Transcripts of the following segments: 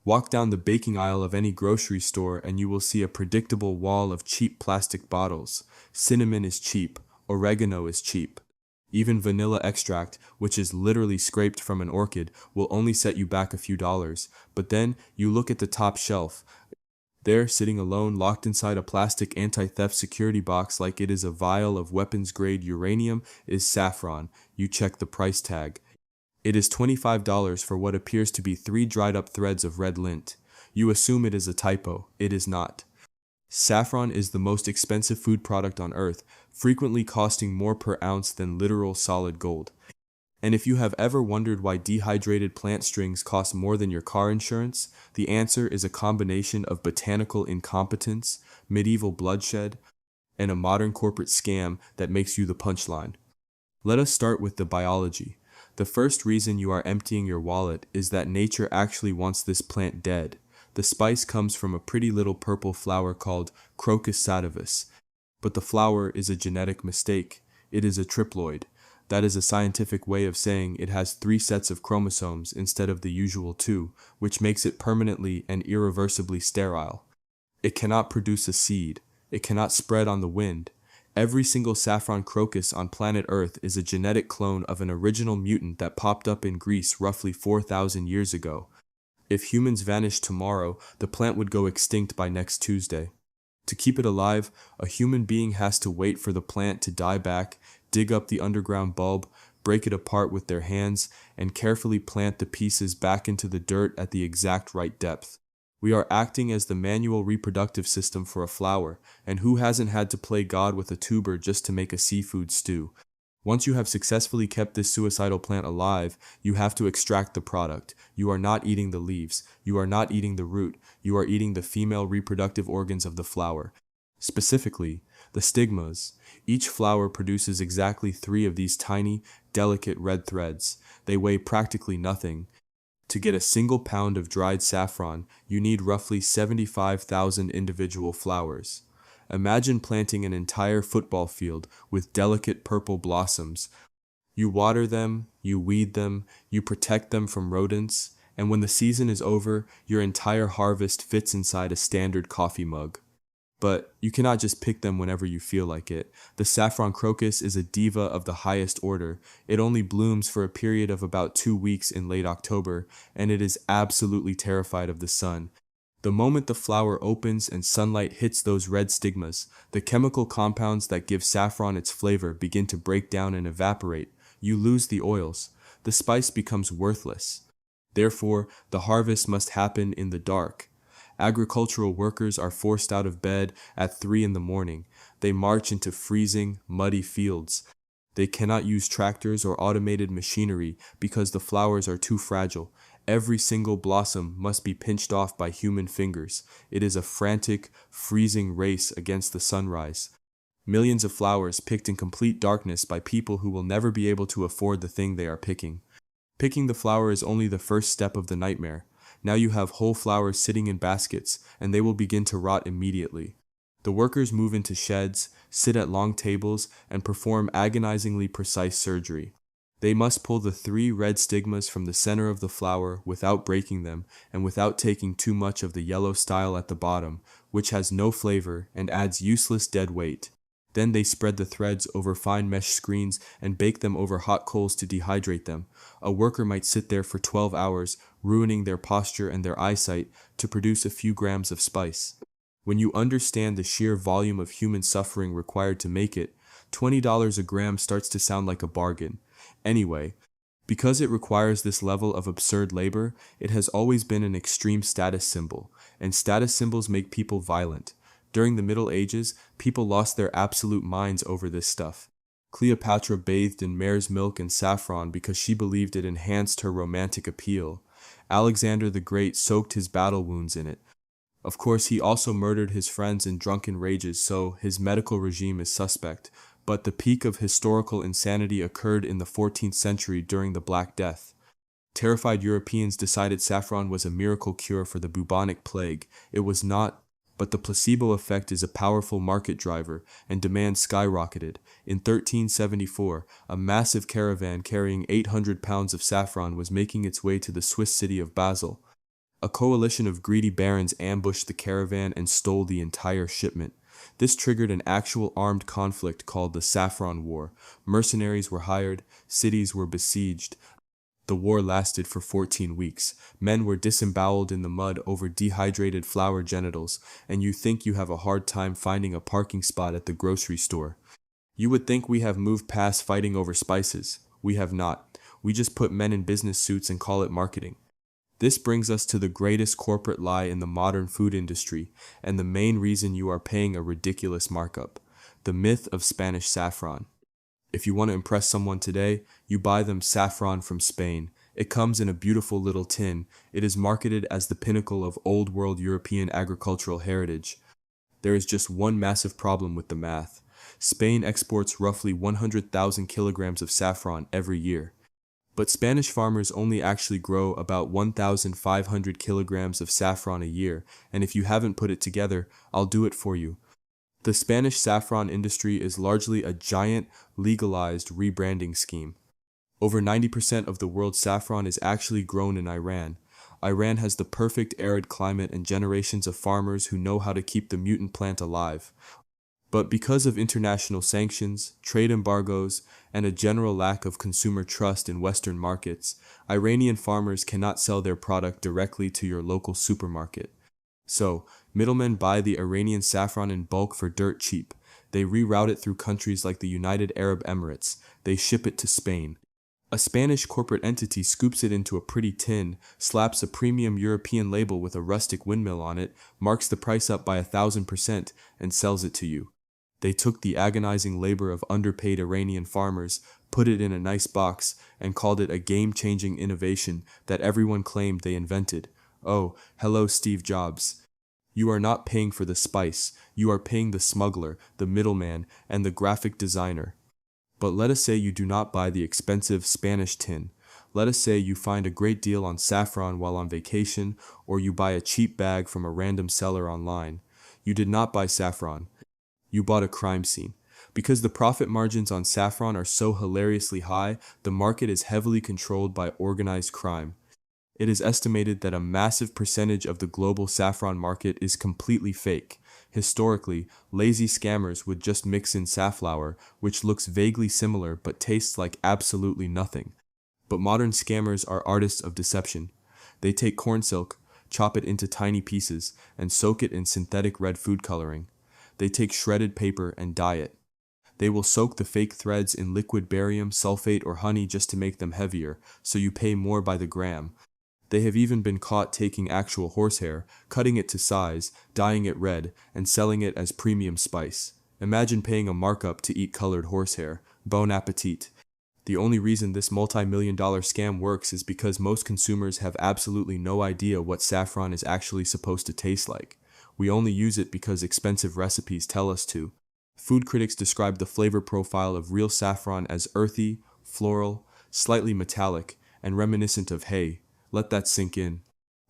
Walk down the baking aisle of any grocery store and you will see a predictable wall of cheap plastic bottles. Cinnamon is cheap, oregano is cheap. Even vanilla extract, which is literally scraped from an orchid, will only set you back a few dollars. But then you look at the top shelf. There, sitting alone, locked inside a plastic anti-theft security box like it is a vial of weapons-grade uranium, is saffron. You check the price tag. It is $25 for what appears to be 3 dried-up threads of red lint. You assume it is a typo. It is not. Saffron is the most expensive food product on earth, frequently costing more per ounce than literal solid gold. And if you have ever wondered why dehydrated plant strings cost more than your car insurance, the answer is a combination of botanical incompetence, medieval bloodshed, and a modern corporate scam that makes you the punchline. Let us start with the biology. The first reason you are emptying your wallet is that nature actually wants this plant dead. The spice comes from a pretty little purple flower called Crocus sativus, but the flower is a genetic mistake. It is a triploid. That is a scientific way of saying it has 3 sets of chromosomes instead of the usual 2, which makes it permanently and irreversibly sterile. It cannot produce a seed. It cannot spread on the wind. Every single saffron crocus on planet Earth is a genetic clone of an original mutant that popped up in Greece roughly 4,000 years ago. If humans vanished tomorrow, the plant would go extinct by next Tuesday. To keep it alive, a human being has to wait for the plant to die back, dig up the underground bulb, break it apart with their hands, and carefully plant the pieces back into the dirt at the exact right depth. We are acting as the manual reproductive system for a flower, and who hasn't had to play God with a tuber just to make a seafood stew? Once you have successfully kept this suicidal plant alive, you have to extract the product. You are not eating the leaves. You are not eating the root. You are eating the female reproductive organs of the flower. Specifically, the stigmas. Each flower produces exactly 3 of these tiny, delicate red threads. They weigh practically nothing. To get a single pound of dried saffron, you need roughly 75,000 individual flowers. Imagine planting an entire football field with delicate purple blossoms. You water them, you weed them, you protect them from rodents, and when the season is over, your entire harvest fits inside a standard coffee mug. But you cannot just pick them whenever you feel like it. The saffron crocus is a diva of the highest order. It only blooms for a period of about 2 weeks in late October, and it is absolutely terrified of the sun. The moment the flower opens and sunlight hits those red stigmas, the chemical compounds that give saffron its flavor begin to break down and evaporate. You lose the oils. The spice becomes worthless. Therefore, the harvest must happen in the dark. Agricultural workers are forced out of bed at 3 in the morning. They march into freezing, muddy fields. They cannot use tractors or automated machinery because the flowers are too fragile. Every single blossom must be pinched off by human fingers. It is a frantic, freezing race against the sunrise. Millions of flowers picked in complete darkness by people who will never be able to afford the thing they are picking. Picking the flower is only the first step of the nightmare. Now you have whole flowers sitting in baskets, and they will begin to rot immediately. The workers move into sheds, sit at long tables, and perform agonizingly precise surgery. They must pull the 3 red stigmas from the center of the flower without breaking them and without taking too much of the yellow style at the bottom, which has no flavor and adds useless dead weight. Then they spread the threads over fine mesh screens and bake them over hot coals to dehydrate them. A worker might sit there for 12 hours, ruining their posture and their eyesight to produce a few grams of spice. When you understand the sheer volume of human suffering required to make it, $20 a gram starts to sound like a bargain. Anyway, because it requires this level of absurd labor, it has always been an extreme status symbol, and status symbols make people violent. During the Middle Ages, people lost their absolute minds over this stuff. Cleopatra bathed in mare's milk and saffron because she believed it enhanced her romantic appeal. Alexander the Great soaked his battle wounds in it. Of course, he also murdered his friends in drunken rages, so his medical regime is suspect. But the peak of historical insanity occurred in the 14th century during the Black Death. Terrified Europeans decided saffron was a miracle cure for the bubonic plague. It was not, but the placebo effect is a powerful market driver, and demand skyrocketed. In 1374, a massive caravan carrying 800 pounds of saffron was making its way to the Swiss city of Basel. A coalition of greedy barons ambushed the caravan and stole the entire shipment. This triggered an actual armed conflict called the Saffron War. Mercenaries were hired, cities were besieged. The war lasted for 14 weeks. Men were disemboweled in the mud over dehydrated flower genitals, and you think you have a hard time finding a parking spot at the grocery store. You would think we have moved past fighting over spices. We have not. We just put men in business suits and call it marketing. This brings us to the greatest corporate lie in the modern food industry, and the main reason you are paying a ridiculous markup: the myth of Spanish saffron. If you want to impress someone today, you buy them saffron from Spain. It comes in a beautiful little tin. It is marketed as the pinnacle of old world European agricultural heritage. There is just one massive problem with the math. Spain exports roughly 100,000 kilograms of saffron every year. But Spanish farmers only actually grow about 1,500 kilograms of saffron a year, and if you haven't put it together, I'll do it for you. The Spanish saffron industry is largely a giant, legalized rebranding scheme. Over 90% of the world's saffron is actually grown in Iran. Iran has the perfect arid climate and generations of farmers who know how to keep the mutant plant alive. But because of international sanctions, trade embargoes, and a general lack of consumer trust in Western markets, Iranian farmers cannot sell their product directly to your local supermarket. So, middlemen buy the Iranian saffron in bulk for dirt cheap. They reroute it through countries like the United Arab Emirates. They ship it to Spain. A Spanish corporate entity scoops it into a pretty tin, slaps a premium European label with a rustic windmill on it, marks the price up by 1,000%, and sells it to you. They took the agonizing labor of underpaid Iranian farmers, put it in a nice box, and called it a game-changing innovation that everyone claimed they invented. Oh, hello Steve Jobs. You are not paying for the spice, you are paying the smuggler, the middleman, and the graphic designer. But let us say you do not buy the expensive Spanish tin. Let us say you find a great deal on saffron while on vacation, or you buy a cheap bag from a random seller online. You did not buy saffron. You bought a crime scene. Because the profit margins on saffron are so hilariously high, the market is heavily controlled by organized crime. It is estimated that a massive percentage of the global saffron market is completely fake. Historically, lazy scammers would just mix in safflower, which looks vaguely similar but tastes like absolutely nothing. But modern scammers are artists of deception. They take corn silk, chop it into tiny pieces, and soak it in synthetic red food coloring. They take shredded paper and dye it. They will soak the fake threads in liquid barium, sulfate, or honey just to make them heavier, so you pay more by the gram. They have even been caught taking actual horsehair, cutting it to size, dyeing it red, and selling it as premium spice. Imagine paying a markup to eat colored horsehair. Bon appetit. The only reason this multi-million-dollar scam works is because most consumers have absolutely no idea what saffron is actually supposed to taste like. We only use it because expensive recipes tell us to. Food critics describe the flavor profile of real saffron as earthy, floral, slightly metallic, and reminiscent of hay. Let that sink in.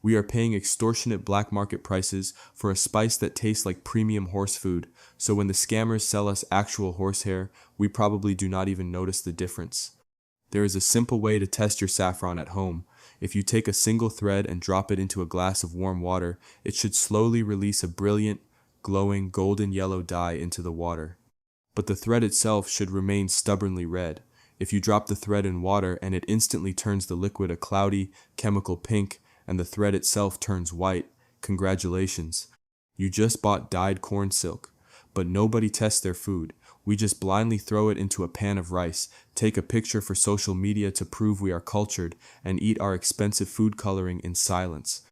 We are paying extortionate black market prices for a spice that tastes like premium horse food, so when the scammers sell us actual horsehair, we probably do not even notice the difference. There is a simple way to test your saffron at home. If you take a single thread and drop it into a glass of warm water, it should slowly release a brilliant, glowing golden yellow dye into the water. But the thread itself should remain stubbornly red. If you drop the thread in water and it instantly turns the liquid a cloudy, chemical pink, and the thread itself turns white, congratulations. You just bought dyed corn silk. But nobody tests their food. We just blindly throw it into a pan of rice, take a picture for social media to prove we are cultured, and eat our expensive food coloring in silence.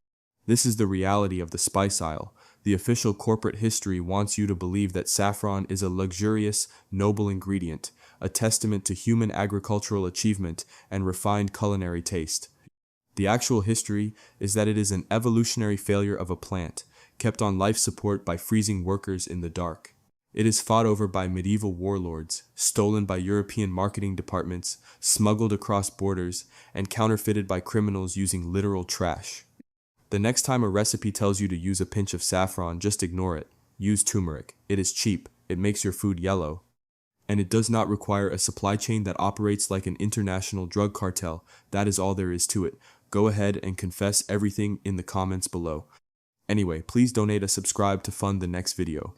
This is the reality of the spice aisle. The official corporate history wants you to believe that saffron is a luxurious, noble ingredient, a testament to human agricultural achievement and refined culinary taste. The actual history is that it is an evolutionary failure of a plant, kept on life support by freezing workers in the dark. It is fought over by medieval warlords, stolen by European marketing departments, smuggled across borders, and counterfeited by criminals using literal trash. The next time a recipe tells you to use a pinch of saffron, just ignore it. Use turmeric. It is cheap. It makes your food yellow. And it does not require a supply chain that operates like an international drug cartel. That is all there is to it. Go ahead and confess everything in the comments below. Anyway, please donate a subscribe to fund the next video.